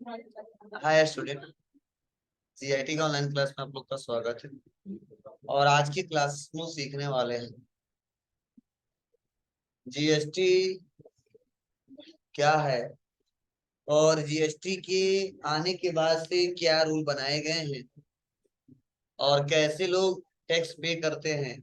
Hi student, GIT का online class में आप लोग का स्वागत है। और आज की क्लास में सीखने वाले हैं जीएसटी क्या है और जीएसटी के आने के बाद से क्या रूल बनाए गए हैं और कैसे लोग टैक्स पे करते हैं।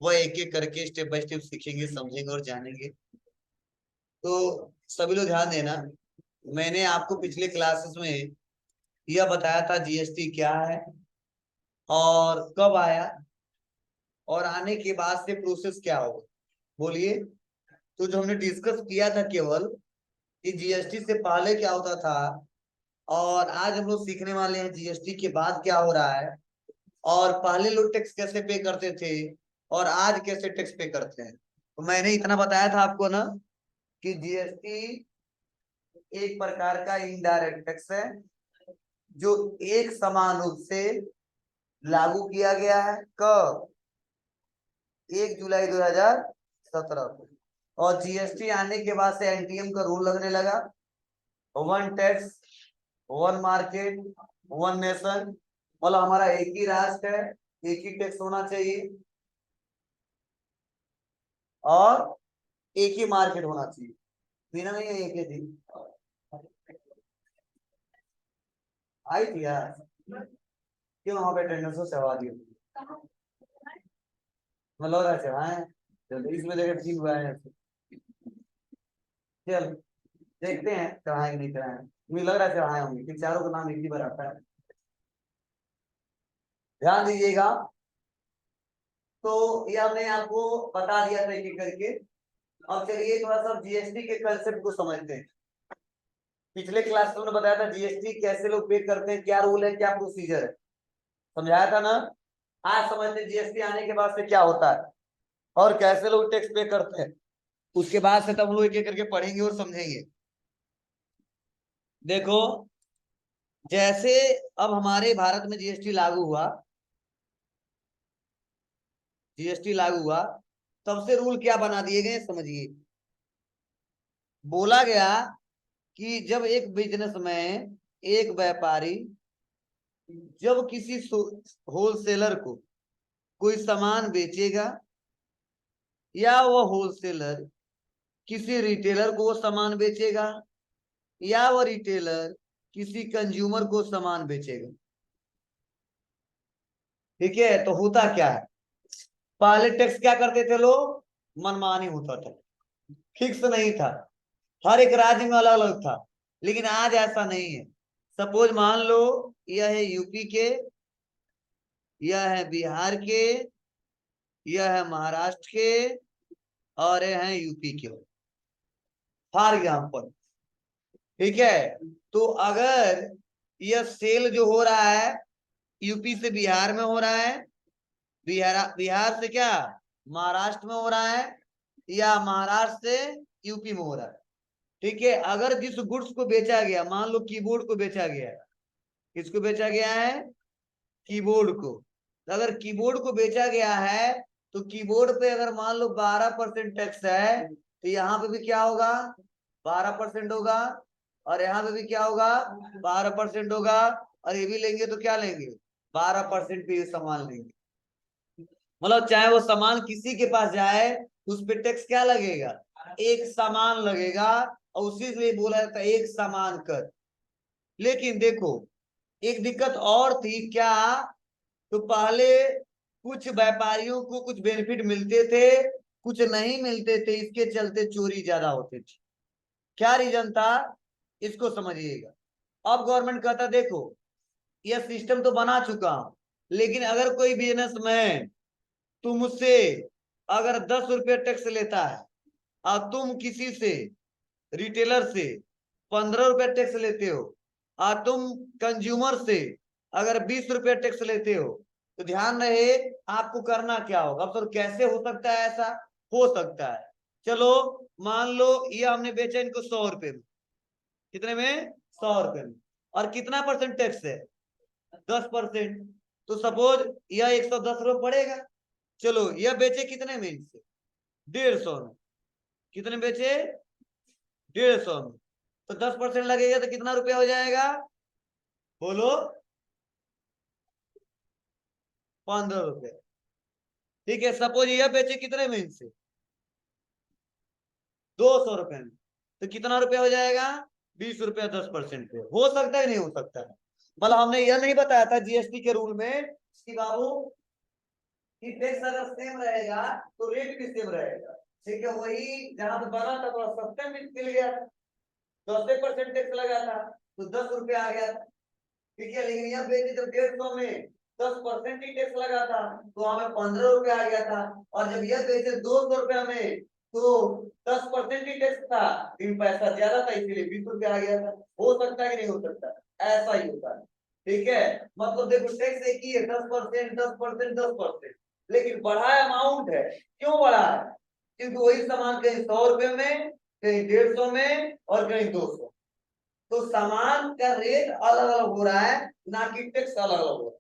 वह एक एक करके स्टेप बाय स्टेप सीखेंगे, समझेंगे और जानेंगे। तो सभी लोग ध्यान देना। मैंने आपको पिछले क्लासेस में यह बताया था जीएसटी क्या है और कब आया और आने के बाद से प्रोसेस क्या होगा। बोलिए। तो जो हमने डिस्कस किया था केवल कि जीएसटी से पहले क्या होता था और आज हम लोग सीखने वाले हैं जीएसटी के बाद क्या हो रहा है और पहले लोग टैक्स कैसे पे करते थे और आज कैसे टैक्स पे करते हैं। तो मैंने इतना बताया था आपको ना कि जीएसटी एक प्रकार का इनडायरेक्ट टैक्स है जो एक समान रूप से लागू किया गया है। कब? 1 जुलाई 2017 को। और जीएसटी आने के बाद से एनटीएम का रूल लगने लगा। One tax, one market, one nation. मतलब हमारा एक ही राष्ट्र है, एक ही टैक्स होना चाहिए और एक ही मार्केट होना चाहिए। बिना नहीं है, एक ही थी। आई थी यार, क्यों वहां पे अटेंडेंस से हवा दी? मैं लग रहा है चढ़ाए, चलो इसमें देखिए ठीक हुआ है। चल देखते हैं चढ़ाए कि नहीं चढ़ाए। मुझे लग रहा है चढ़ाए होंगे कि चारों का नाम एक ही बार आता है। ध्यान दीजिएगा। तो ये हमने आपको बता दिया था एक एक करके। अब चलिए थोड़ा सा जीएसटी के कंसेप्ट को समझते हैं। पिछले क्लास में बताया था जीएसटी कैसे लोग पे करते हैं, क्या रूल है, क्या प्रोसीजर है, समझाया था ना। आज समझते हैं जीएसटी आने के बाद से क्या होता है और कैसे लोग टैक्स पे करते हैं। उसके बाद से तब हम लोग एक एक करके पढ़ेंगे और समझेंगे। देखो, जैसे अब हमारे भारत में जीएसटी लागू हुआ, जीएसटी लागू हुआ तब से रूल क्या बना दिए गए समझिए। बोला गया कि जब एक बिजनेसमैन, एक व्यापारी जब किसी होलसेलर को कोई सामान बेचेगा या वह होलसेलर किसी रिटेलर को वो सामान बेचेगा या वह रिटेलर किसी कंज्यूमर को सामान बेचेगा, ठीक है। तो होता क्या है, पहले टैक्स क्या करते थे लोग? मनमानी होता था, फिक्स नहीं था, हर एक राज्य में अलग अलग था। लेकिन आज ऐसा नहीं है। सपोज मान लो यह है यूपी के, यह है बिहार के, यह है महाराष्ट्र के और यह है यूपी के, फॉर एग्जाम्पल, ठीक है। तो अगर यह सेल जो हो रहा है यूपी से बिहार में हो रहा है, बिहार से क्या महाराष्ट्र में हो रहा है, या महाराष्ट्र से यूपी में हो रहा है, ठीक है। अगर जिस गुड्स को बेचा गया, मान लो कीबोर्ड को बेचा गया है, किसको बेचा गया है? कीबोर्ड को। तो अगर कीबोर्ड को बेचा गया है तो कीबोर्ड पे अगर मान लो 12% टैक्स है तो यहाँ पे भी क्या होगा? 12% होगा। और यहाँ पे भी क्या होगा? 12% होगा। और ये भी लेंगे तो क्या लेंगे? 12% पे ये सामान लेंगे। मतलब चाहे वो सामान किसी के पास जाए, उस पे टैक्स क्या लगेगा? एक सामान लगेगा। और उसी से बोला जाता है एक सामान कर। लेकिन देखो, एक दिक्कत और थी क्या? तो पहले कुछ व्यापारियों को कुछ बेनिफिट मिलते थे, कुछ नहीं मिलते थे, इसके चलते चोरी ज्यादा होती थी। क्या रीजन था? इसको समझिएगा। अब गवर्नमेंट कहता देखो, यह सिस्टम तो बना चुका हूं, लेकिन अगर कोई बिजनेसमैन तुमसे अगर 10 रुपये टैक्स लेता है और तुम किसी से, रिटेलर से 15 रुपये टैक्स लेते हो और तुम कंज्यूमर से अगर 20 रुपये टैक्स लेते हो, तो ध्यान रहे आपको करना क्या होगा। अब सर कैसे हो सकता है ऐसा? हो सकता है, चलो मान लो ये हमने बेचा इनको 100 रुपये में। कितने में? 100 रुपये में। और कितना परसेंट टैक्स है? 10%। तो सपोज यह 110 रुपये पड़ेगा। चलो यह बेचे कितने में? इनसे 150 में। कितने बेचे? 150 में। तो 10% लगेगा तो कितना रुपया हो जाएगा, बोलो, 15 रुपये। ठीक है, सपोज यह बेचे कितने में, इनसे 200 रुपये में, तो कितना रुपया हो जाएगा, 20 रुपया 10% पे। हो सकता है नहीं हो सकता है, मतलब हमने यह नहीं बताया था जीएसटी के रूल में कि बाबू कि टैक्स अगर सेम रहेगा तो रेट भी सेम रहेगा। ठीक है, वही जहां पे बना था थोड़ा सस्ते में मिल गया, 10% टैक्स लगा था तो 10 रुपया आ गया। ठीक है, लेकिन यह बेचे जब 150 में 10% ही टैक्स लगा था तो हमें 15 रुपया आ गया था। और जब यह बेचे 200 रुपया में तो 10% ही टैक्स था, लेकिन पैसा ज्यादा था इसलिए 20 रुपया आ गया था। हो सकता है कि नहीं हो सकता, ऐसा ही होता है। ठीक है, मतलब देखो टैक्स एक ही है, 10%, 10%, 10%, लेकिन बढ़ा अमाउंट है। क्यों बढ़ा है, क्योंकि वही सामान कहीं 100 रुपये में, कहीं 150 में और कहीं 200। तो सामान का रेट अलग अलग हो रहा है, ना कि टैक्स अलग अलग हो रहा है,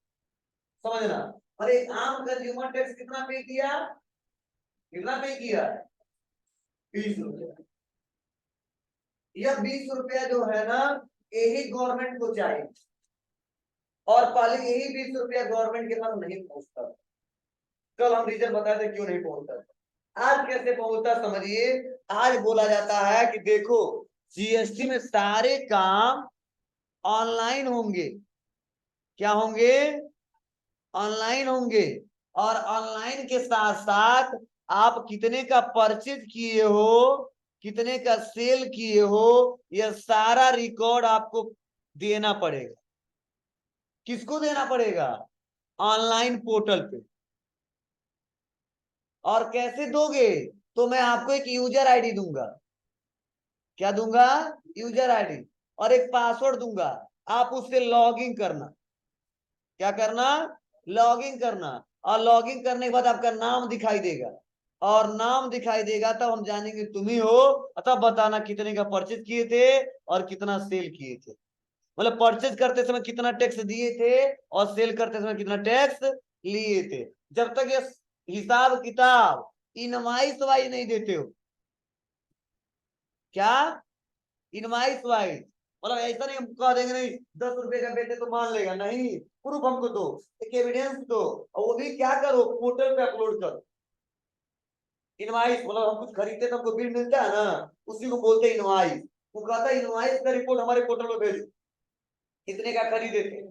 समझना। और एक आम कंज्यूमर टैक्स कितना पे किया, कितना पे किया, 20 रुपया। यह 20 रुपया जो है ना, यही गवर्नमेंट को चाहिए, और पहले यही 20 रुपया गवर्नमेंट के पास नहीं पहुंचता। कल हम रीजन बताए थे क्यों नहीं पहुंचता, आज कैसे पहुंचता समझिए। आज बोला जाता है कि देखो जीएसटी में सारे काम ऑनलाइन होंगे। क्या होंगे, ऑनलाइन होंगे। और ऑनलाइन के साथ साथ आप कितने का परचेज किए हो, कितने का सेल किए हो, यह सारा रिकॉर्ड आपको देना पड़ेगा। किसको देना पड़ेगा, ऑनलाइन पोर्टल पे। और कैसे दोगे, तो मैं आपको एक यूजर आईडी दूंगा। क्या दूंगा, यूजर आईडी, और एक पासवर्ड दूंगा। आप उससे लॉगिन करना। क्या करना, लॉगिन करना। और लॉगिन करने के बाद आपका नाम दिखाई देगा, और नाम दिखाई देगा तब हम जानेंगे तुम ही हो। तब बताना कितने का परचेज किए थे और कितना सेल किए थे, मतलब परचेज करते समय कितना टैक्स दिए थे और सेल करते समय कितना टैक्स लिए थे। जब तक ये हिसाब किताब इनवाइस वाइज नहीं देते हो, क्या, इनवाइस वाइज, मतलब ऐसा नहीं हम कह देंगे नहीं 10 रुपए का बेटे तो मान लेगा, नहीं, प्रूफ हमको दो, एक एविडेंस दो, और वो भी क्या करो, पोर्टल पे अपलोड करो। इनवाइस मतलब हम कुछ खरीदते तो हमको बिल मिलता है ना, उसी को बोलते हैं इनवाइस। वो कहता है इनवाइस का रिपोर्ट हमारे पोर्टल पे भेजो, कितने का खरीदे थे,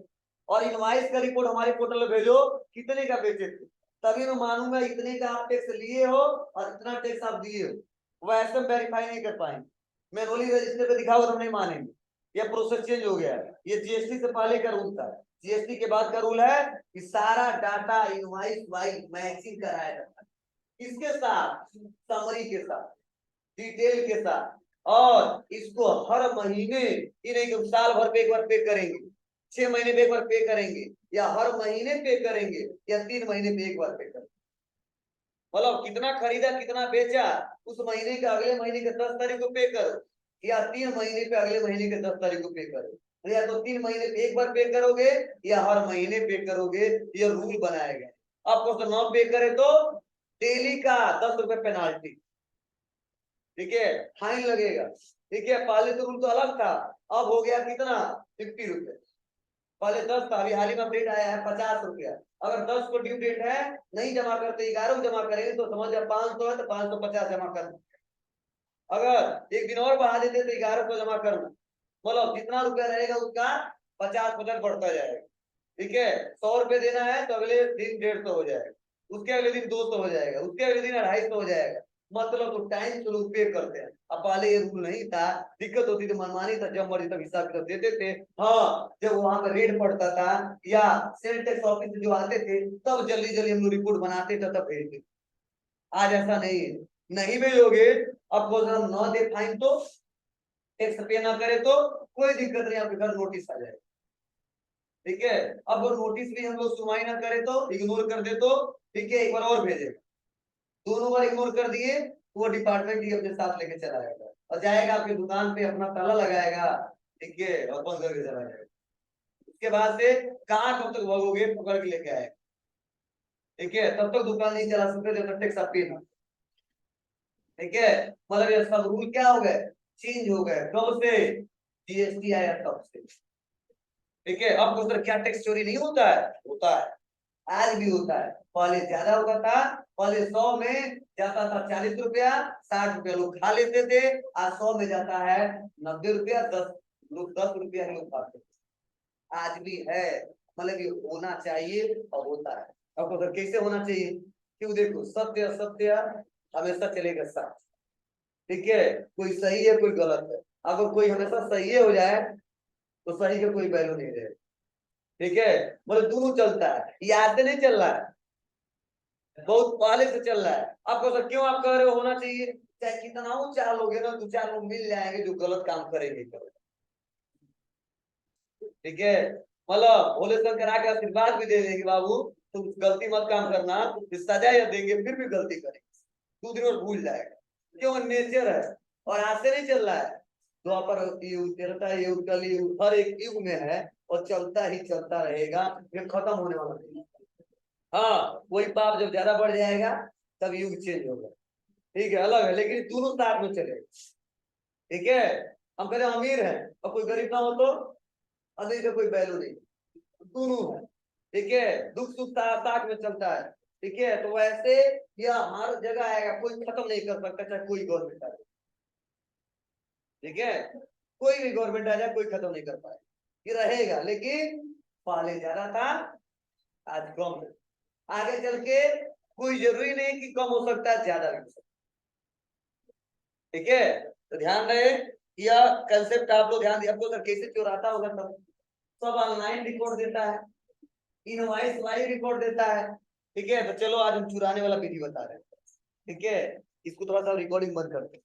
और इनवाइस का रिपोर्ट हमारे पोर्टल पे भेजो कितने का बेचे थे। तभी मैं मानूंगा इतने का आप टैक्स लिए हो और इतना टैक्स आप दिए हो। वैसे हम वेरीफाई नहीं कर पाएंगे, मैनुअली रजिस्टर पे दिखा हो तो हम नहीं मानेंगे। यह प्रोसेस चेंज हो गया है, ये जीएसटी से पहले का रूल था। जीएसटी के बाद का रूल है कि सारा डाटा इनवाइस वाइज मैचिंग कराया जाता है। किसके साथ, समरी के साथ, डिटेल के साथ। और इसको हर महीने, ये नहीं कि साल भर पे एक बार पे करेंगे, 6 महीने पे एक बार पे करेंगे, या हर महीने पे करेंगे, या 3 महीने पे एक बार पे करेंगे। मतलब कितना खरीदा कितना बेचा, उस महीने के अगले महीने के 10 तारीख को पे करो, या 3 महीने पे अगले महीने के 10 तारीख को पे करो, या तो 3 महीने पे एक बार पे करोगे या हर महीने पे करोगे। ये रूल बनाया गया। आपको तो 9 पे करे तो डेली का 10 रुपए पेनाल्टी। ठीक है, फाइन लगेगा। ठीक है, पहले तो रूल तो अलग था, अब हो गया कितना, 50 रुपए। पहले 10 था, अभी हाल ही में अपडेट आया है 50 रुपया। अगर 10 को ड्यू डेट है, नहीं जमा करते 11 को जमा करेंगे तो समझ जाए 500 है तो 550 जमा करना। अगर एक दिन और बढ़ा देते तो 11 को जमा करना, मतलब जितना रुपया रहेगा उसका 50 50 बढ़ता जाएगा। ठीक है, 100 रुपये देना है तो अगले दिन 150 हो जाएगा, उसके अगले दिन 200 हो जाएगा, उसके अगले दिन 250 हो जाएगा। मतलब तो टाइम से लोग पे करते हैं। अब पहले ये रूल नहीं था, दिक्कत होती थी, मनमानी था, जब मर्जी तब हिसाब किताब देते थे। हाँ, जब वहां पर रेड पड़ता था या सेल टैक्स ऑफिस से जो आते थे तब जल्दी जल्दी हम लोग रिपोर्ट बनाते थे, तब भेजते। आज ऐसा नहीं है, नहीं भेजोगे, अब हम न दे फाइन तो, टैक्स पे ना करे तो कोई दिक्कत नहीं, आपके घर नोटिस आ जाएगा। ठीक है, अब वो नोटिस भी हम लोग सुनवाई ना करे तो, इग्नोर कर दे तो, ठीक है, एक बार और भेजेगा। दोनों बार इग्नोर कर दिए तो वो डिपार्टमेंट ही अपने साथ लेके चला जाएगा और जाएगा आपकी दुकान पे अपना ताला लगाएगा। ठीक है, और बंद करके चला जाएगा। उसके बाद से कहाँ कब तक भगोगे, पकड़ के लेके आएगा। ठीक है, तब तक दुकान नहीं चला सकते जब तक टैक्स आप पे ना। ठीक है, मतलब ये सब रूल क्या हो गए, चेंज हो गए। कब से जीएसटी आया तब से। ठीक है, अब तो सर क्या टैक्स चोरी नहीं होता है? होता है, आज भी होता है। पहले ज्यादा होता था, पहले 100 में जाता था 40 रुपया, 60 रुपया लोग खा लेते थे। आज 100 में जाता है 90 रुपया, 10 रुपया ही लोग खाते। आज भी है, मतलब ये होना चाहिए और होता है। अब तो सर कैसे होना चाहिए? क्यों, देखो सत्य सत्य हमेशा चलेगा साथ। ठीक है, कोई सही है कोई गलत है। अगर कोई हमेशा सही हो जाए तो सही का कोई वैल्यू नहीं रहे। ठीक है, मतलब दोनों चलता है, ये आज से नहीं चल रहा है, बहुत पहले से चल रहा है। आपको सर क्यों आप कह रहे हो होना चाहिए? चाहे कितना हो, 4 लोग है ना, 2 4 लोग मिल जाएंगे जो गलत काम करेंगे। ठीक है, मतलब भोले शंकर आके आशीर्वाद भी दे देंगे, बाबू तुम गलती मत काम करना, सजा या देंगे, फिर भी गलती करेंगे, 2 दिन और भूल जाएगा। क्यों, नेचर है। और आज से नहीं चल रहा है, द्वापर युग, त्रेता युग, कलयुग, हर एक युग में है और चलता ही चलता रहेगा, ये खत्म होने वाला नहीं। हाँ, वही पाप जब ज्यादा बढ़ जाएगा तब युग चेंज होगा। ठीक है, अलग है, लेकिन दोनों साथ में चले। ठीक है, हम कहते हैं अमीर है और कोई गरीब ना हो तो अमीर का कोई वैल्यू नहीं, दोनों है। ठीक है, दुख सुख साथ में चलता है। ठीक है, तो वैसे यह हर जगह आएगा, कोई खत्म नहीं कर सकता, चाहे कोई गवर्नमेंट आ जाए। ठीक है, कोई भी गवर्नमेंट आ जाए कोई खत्म नहीं कर पाएगा, ये रहेगा। लेकिन पहले ज्यादा था, आज कम है। आगे चल के कोई जरूरी नहीं कि कम हो सकता है, ज्यादा भी हो सकता है। ठीक है, तो ध्यान रहे, यह कंसेप्ट आप लोग ध्यान दिया। आपको सर कैसे चुराता होगा सब, सब ऑनलाइन रिकॉर्ड देता है, इनवॉइस वाइज रिकॉर्ड देता है। ठीक है, तो चलो आज हम चुराने वाला विधि बता रहे हैं। ठीक है, इसको थोड़ा सा रिकॉर्डिंग बंद करते हैं।